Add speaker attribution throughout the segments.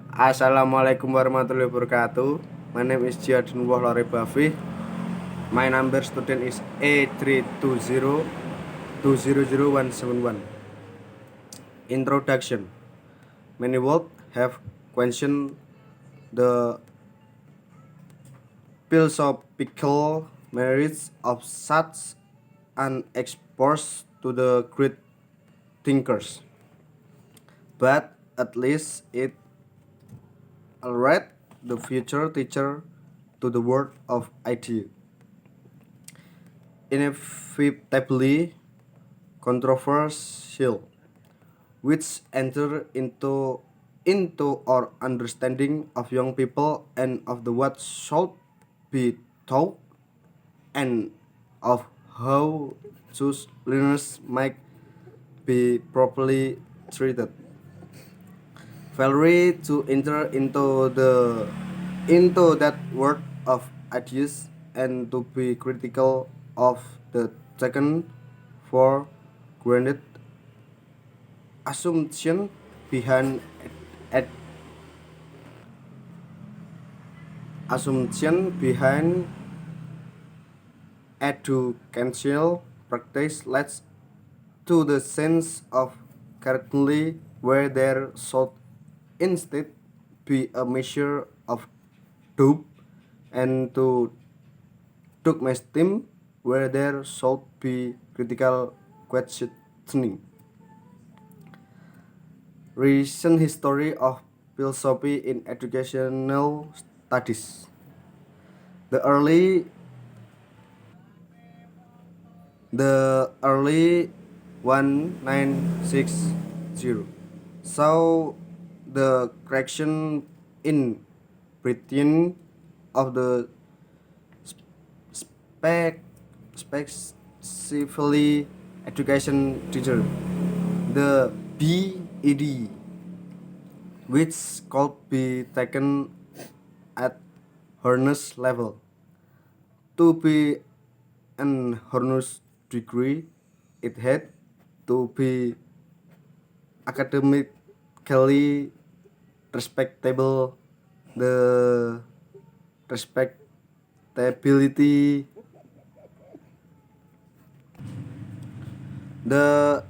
Speaker 1: Assalamualaikum warahmatullahi wabarakatuh. My name is Jihad Dinulloh Laroi Bafin. My number student is A320200171. Introduction. Many world have questioned the philosophical merits of such an exposed to the great thinkers. But at least it already the future teacher to the world of idea. Inevitably controversial, which enter into our understanding of young people and of the what should be taught and of how those learners might be properly treated. Failure to enter into that world of ideas and to be critical of the taken for granted assumption behind ad, assumption behind educational practice leads to the sense of correctly where there should instead be a measure of doubt and to dogmatism where there should be critical questioning. Recent history of philosophy in educational studies. The early the early 1960 saw the correction in Britain of the specifically education teacher, the BED, which could be taken at honors level. To be an honors degree, it had to be academically respectable. The respectability The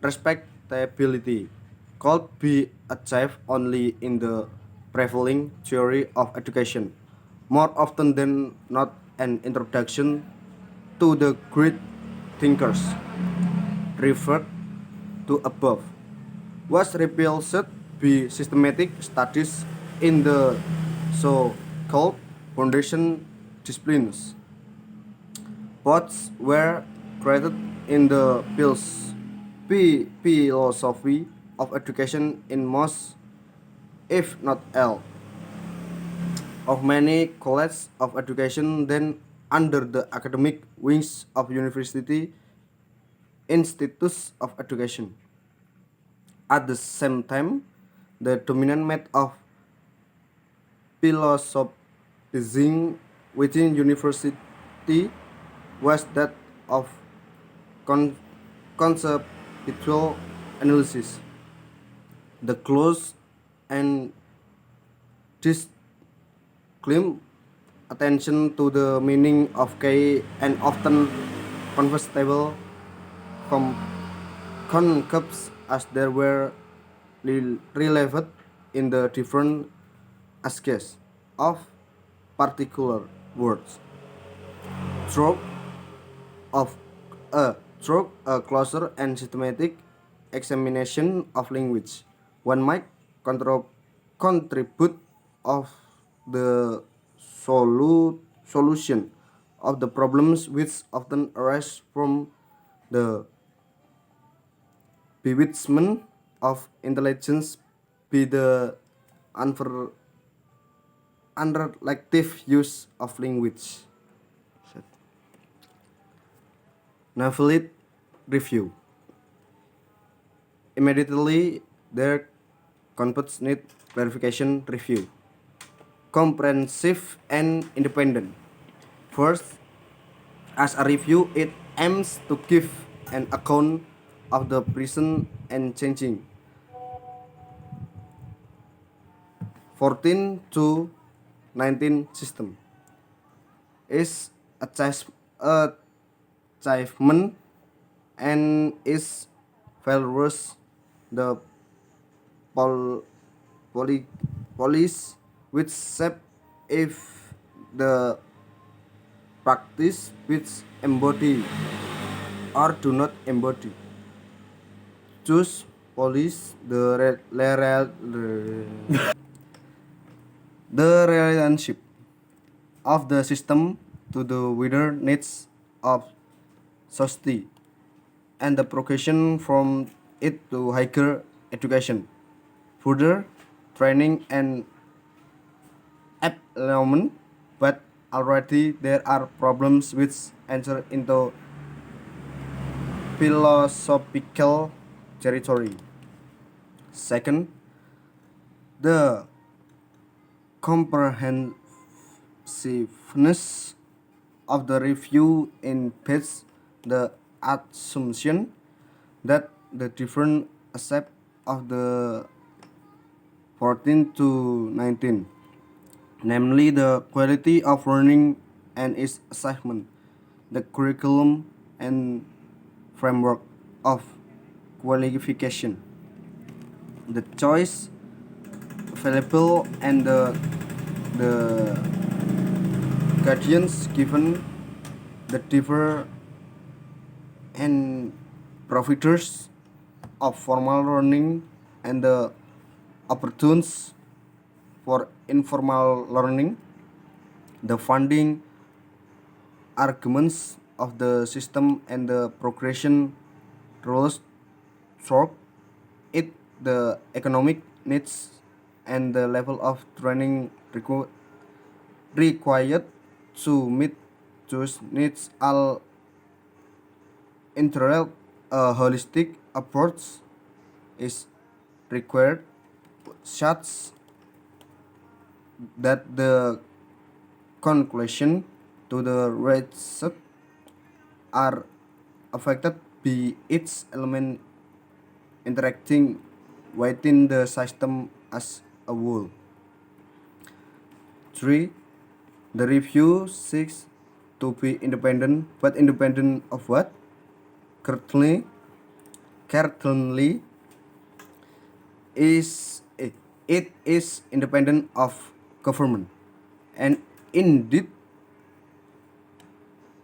Speaker 1: respectability could be achieved only in the prevailing theory of education. More often than not, an introduction to the great thinkers referred to above was revealed should be systematic studies in the so-called foundation disciplines. Both were created in the philosophy of education in most, if not all, of many colleges of education then under the academic wings of university institutes of education. At the same time, the dominant method of philosophizing within university was that of con- conceptual analysis. The close and disclaim attention to the meaning of key and often convertible com- concepts as they were relevant in the different aspects of particular words. Through of through a closer and systematic examination of language, one might contribute of the solution of the problems which often arise from the bewitchment of intelligence by the unreflective use of language. Novelist review. Immediately, their concepts need clarification review. Comprehensive and independent. First, as a review, it aims to give an account of the present and changing 14 to 19 system is achievement and is values the pol- poly- police which shape if the practice which embody or do not embody. Choose police the relationship of the system to the wider needs of society and the progression from it to higher education, further training and employment, but already there are problems which enter into philosophical territory. Second, the comprehensiveness of the review embeds the assumption that the different aspects of the 14 to 19, namely the quality of learning and its assessment, the curriculum and framework of qualification, the choice available and the guardians given, the differ and profiters of formal learning and the opportunities for informal learning, the funding arguments of the system and the progression rules through it, the economic needs and the level of training required to meet those needs all interact. A holistic approach is required such that the conclusion to the research are affected by its element interacting within the system as a whole. 3. The review seeks to be independent, but independent of what? Certainly is it is independent of government, and indeed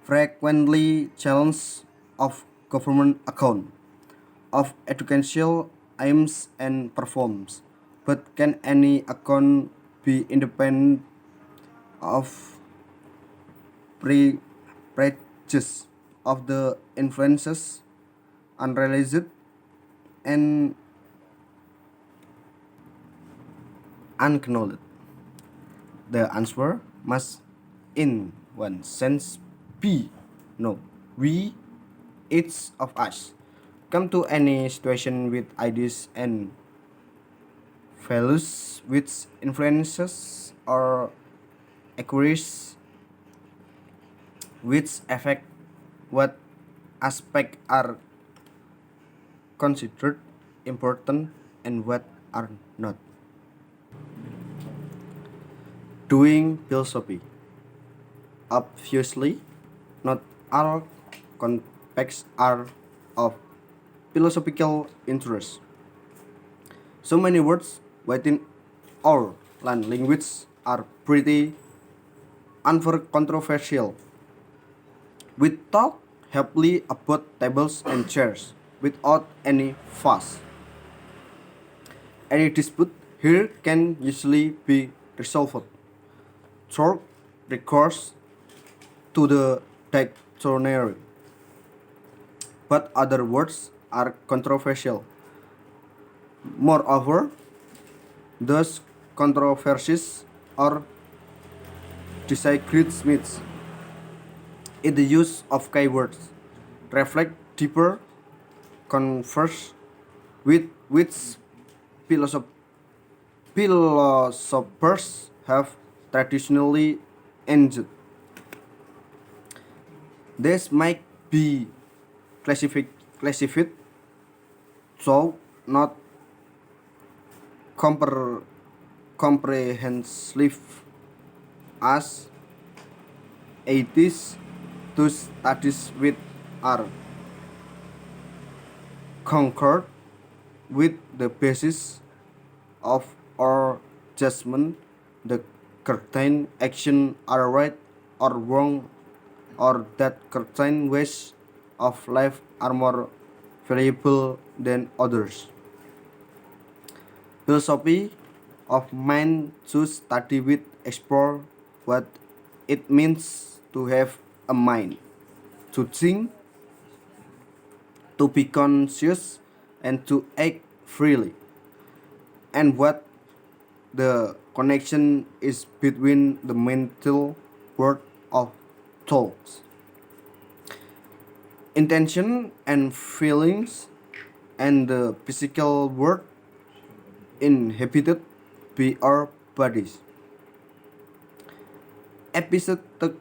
Speaker 1: frequently challenge of government account of educational aims and performs. But can any account be independent of prejudice of the influences unrealized and unacknowledged? The answer must, in one sense, be no. We, each of us, come to any situation with ideas and values which influences or acquires which affect what aspects are considered important and what are not. Doing philosophy. Obviously, not all contexts are of philosophical interest. So many words within our language are pretty uncontroversial. We talk happily about tables and chairs without any fuss. Any dispute here can usually be resolved through recourse to the dictionary, but other words are controversial. Moreover, those controversies or disagreements in the use of keywords reflect deeper converse with which philosoph- philosophers have traditionally engaged. This might be classified so not comprehensive as atheists to studies with are concurred with the basis of our judgment, the certain action are right or wrong, or that certain ways of life are more valuable than others. Philosophy of mind to study with explore what it means to have a mind, to think, to be conscious, and to act freely, and what the connection is between the mental world of thoughts, intention, and feelings, and the physical world inhabited by our bodies. Epistemic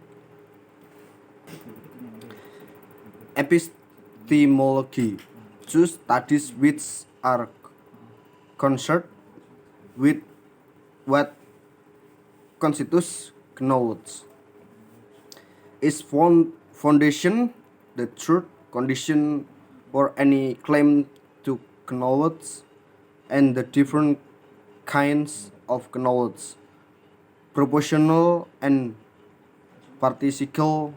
Speaker 1: epistemology to studies which are concerned with what constitutes knowledge is foundation, the truth condition for any claim to knowledge, and the different kinds of knowledge, proportional and participle,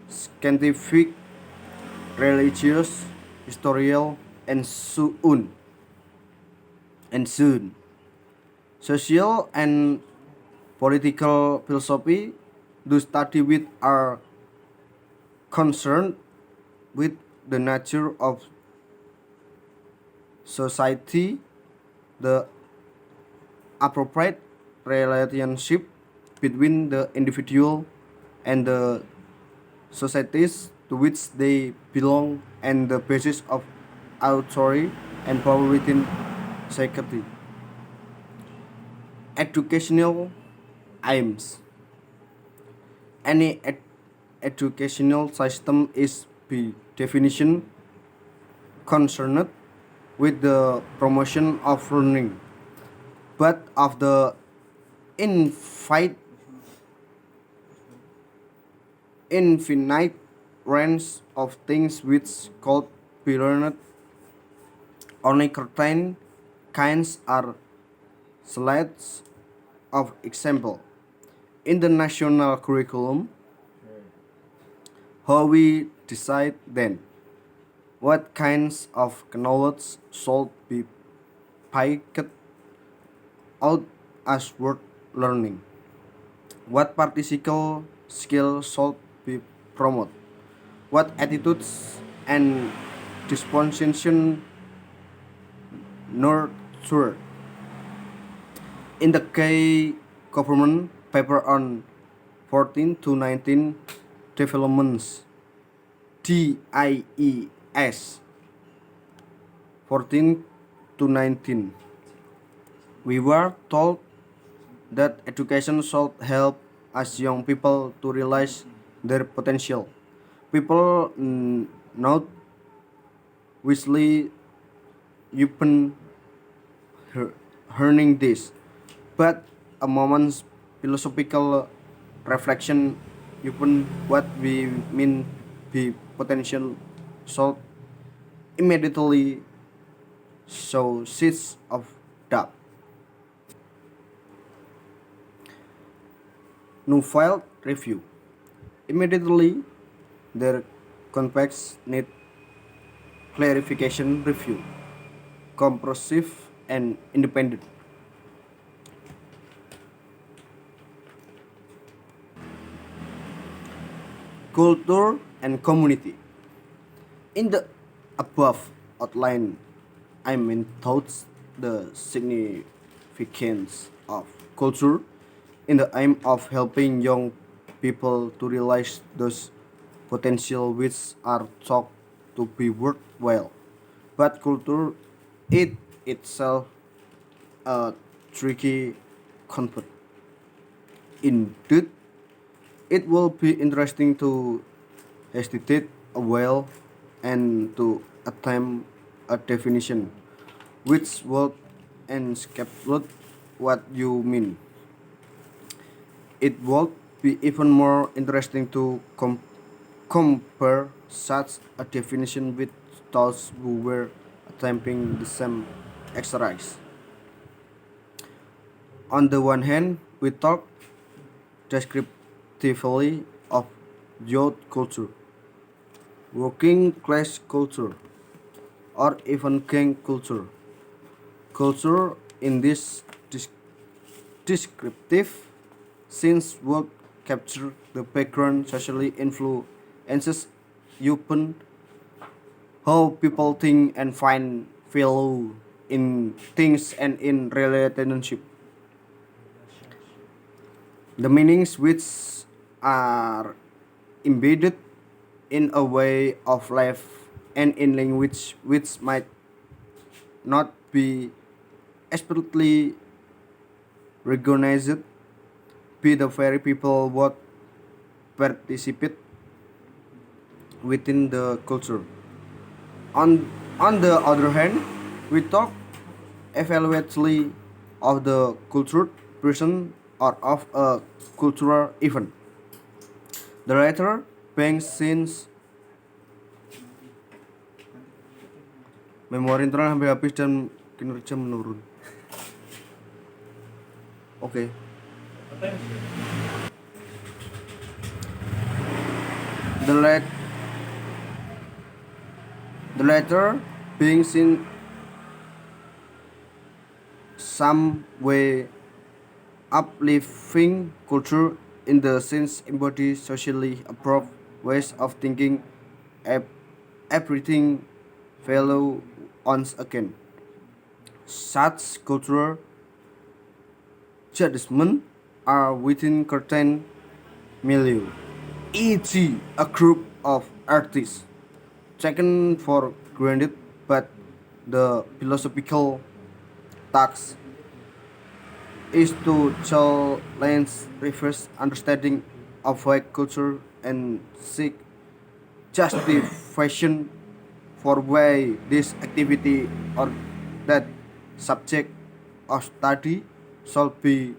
Speaker 1: scientific, religious, historical, and so on. And soon, social and political philosophy do study with are concerned with the nature of society, the appropriate relationship between the individual and the societies to which they belong, and the basis of authority and power within society. Educational aims. Any educational system is by definition concerned with the promotion of learning, but of the infinite, infinite range of things which could be learned. Only certain kinds are slides of example. In the national curriculum, how we decide then what kinds of knowledge should be picked out as worth learning, what particular skill should be promoted, what attitudes and disposition nurtured. In the K government paper on 14 to 19 developments, DIES 14 to 19, we were told that education should help us young people to realize their potential. People not wisely open learning this, but a moment's philosophical reflection upon what we mean by potential should immediately show seeds of doubt. No file review. Immediately, their complex need clarification review, comprehensive and independent. Culture and community. In the above outline, I mean thoughts the significance of culture in the aim of helping young people to realize those potential which are thought to be worthwhile. But culture it itself a tricky concept. Indeed, it will be interesting to hesitate a while and to attempt a definition which would encapsulate what you mean. It would be even more interesting to compare such a definition with those who were attempting the same exercise. On the one hand, we talk descriptively of youth culture, working class culture, or even gang culture. Culture in this descriptive sense would capture the background socially influences upon how people think and find value in things and in relationship. The meanings which are embedded in a way of life and in language which might not be explicitly recognized by the very people what participate within the culture. On the other hand, we talk evaluatively of the cultured person or of a cultural event. The latter being since memori internal hampir habis dan kinerja menurun. Oke. The lat the latter being seen some way uplifting culture in the sense embody socially approved ways of thinking ap- everything value once again. Such cultural judgments are within certain milieu, e.g. a group of artists taken for granted, but the philosophical task is to challenge reverse understanding of white culture and seek justification for why this activity or that subject of study shall be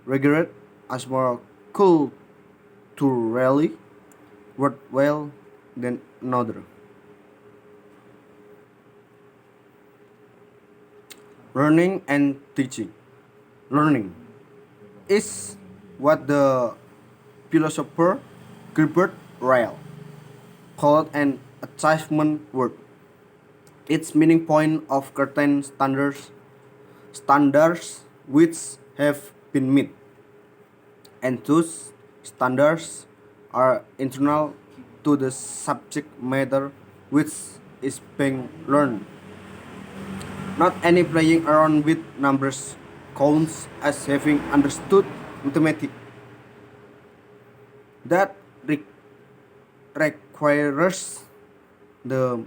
Speaker 1: regarded as more culturally worthwhile than another. Learning and teaching. Learning is what the philosopher Gilbert Ryle called an achievement word. Its meaning point of certain standards which have been met, and those standards are internal to the subject matter which is being learned. Not any playing around with numbers counts as having understood mathematics. That requires the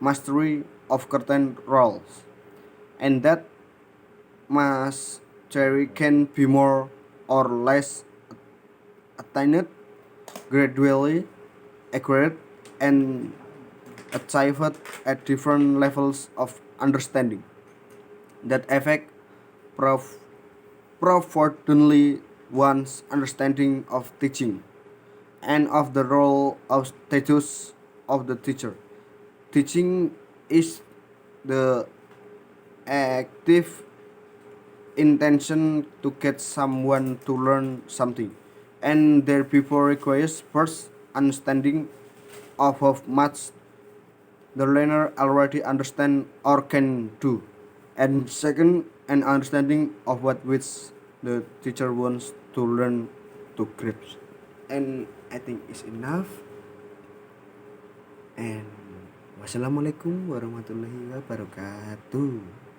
Speaker 1: mastery of certain roles, and that mastery can be more or less attained gradually, acquired, and achieved at different levels of understanding that affect prof- profoundly one's understanding of teaching and of the role of status of the teacher. Teaching is the active intention to get someone to learn something, and their people requires first understanding of how much the learner already understand or can do, and second an understanding of what which the teacher wants to learn to grasp. And I think it's enough. And wassalamualaikum warahmatullahi wabarakatuh.